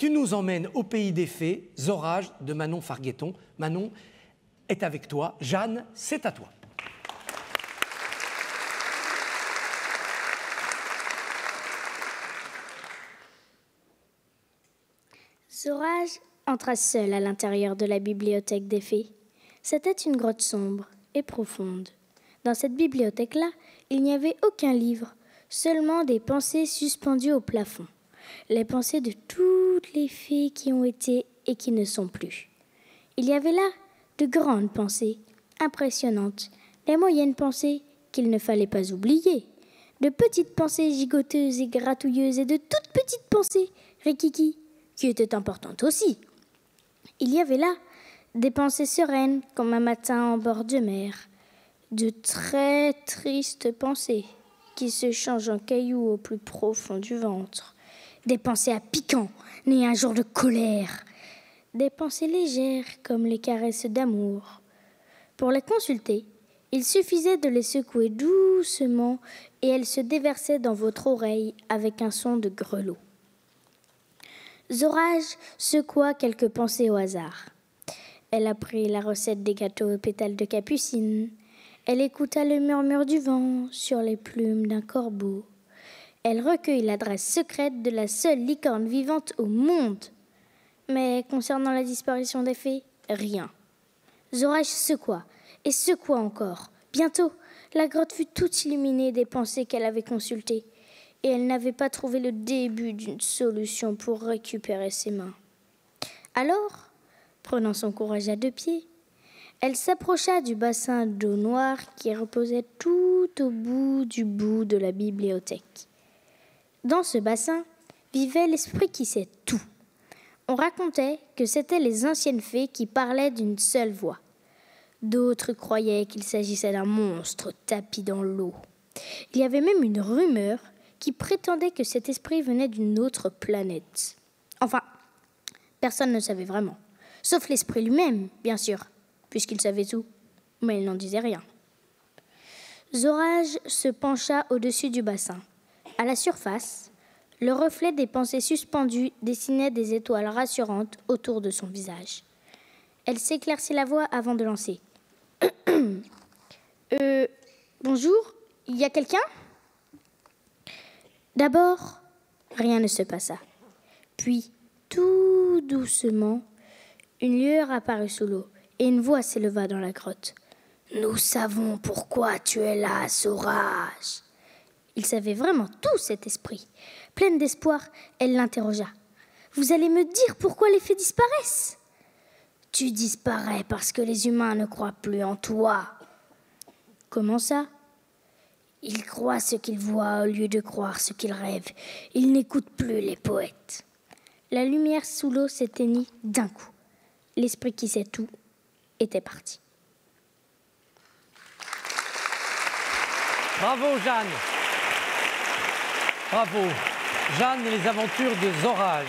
tu nous emmènes au pays des fées, Zorage de Manon Fargueton. Manon est avec toi. Jeanne, c'est à toi. Zorage entra seul à l'intérieur de la bibliothèque des fées. C'était une grotte sombre et profonde. Dans cette bibliothèque-là, il n'y avait aucun livre, seulement des pensées suspendues au plafond. Les pensées de toutes les fées qui ont été et qui ne sont plus. Il y avait là de grandes pensées, impressionnantes, des moyennes pensées qu'il ne fallait pas oublier, de petites pensées gigoteuses et gratouilleuses et de toutes petites pensées, rikiki, qui étaient importantes aussi. Il y avait là des pensées sereines comme un matin en bord de mer, de très tristes pensées qui se changent en cailloux au plus profond du ventre, des pensées à piquant, nées un jour de colère, des pensées légères comme les caresses d'amour. Pour les consulter, il suffisait de les secouer doucement et elles se déversaient dans votre oreille avec un son de grelot. Zorage secoua quelques pensées au hasard. Elle apprit la recette des gâteaux aux pétales de capucine. Elle écouta le murmure du vent sur les plumes d'un corbeau. Elle recueillit l'adresse secrète de la seule licorne vivante au monde. Mais concernant la disparition des fées, rien. Zorage secoua et secoua encore. Bientôt, la grotte fut toute illuminée des pensées qu'elle avait consultées. Et elle n'avait pas trouvé le début d'une solution pour récupérer ses mains. Alors, prenant son courage à deux pieds, elle s'approcha du bassin d'eau noire qui reposait tout au bout de la bibliothèque. Dans ce bassin vivait l'esprit qui sait tout. On racontait que c'étaient les anciennes fées qui parlaient d'une seule voix. D'autres croyaient qu'il s'agissait d'un monstre tapi dans l'eau. Il y avait même une rumeur qui prétendait que cet esprit venait d'une autre planète. Enfin, personne ne savait vraiment, sauf l'esprit lui-même, bien sûr, puisqu'il savait tout, mais il n'en disait rien. Zorage se pencha au-dessus du bassin. À la surface, le reflet des pensées suspendues dessinait des étoiles rassurantes autour de son visage. Elle s'éclaircit la voix avant de lancer. Bonjour, il y a quelqu'un ? D'abord, rien ne se passa. Puis, tout doucement, une lueur apparut sous l'eau et une voix s'éleva dans la grotte. « Nous savons pourquoi tu es là, Zorage !» Il savait vraiment tout, cet esprit. Pleine d'espoir, elle l'interrogea. « Vous allez me dire pourquoi les fées disparaissent ?»« Tu disparais parce que les humains ne croient plus en toi. »« Comment ça ?» Ils croient ce qu'ils voient au lieu de croire ce qu'ils rêvent. Ils n'écoutent plus les poètes. La lumière sous l'eau s'éteignit d'un coup. L'esprit qui sait tout était parti. Bravo Jeanne. Bravo. Jeanne et les aventures de Zorage.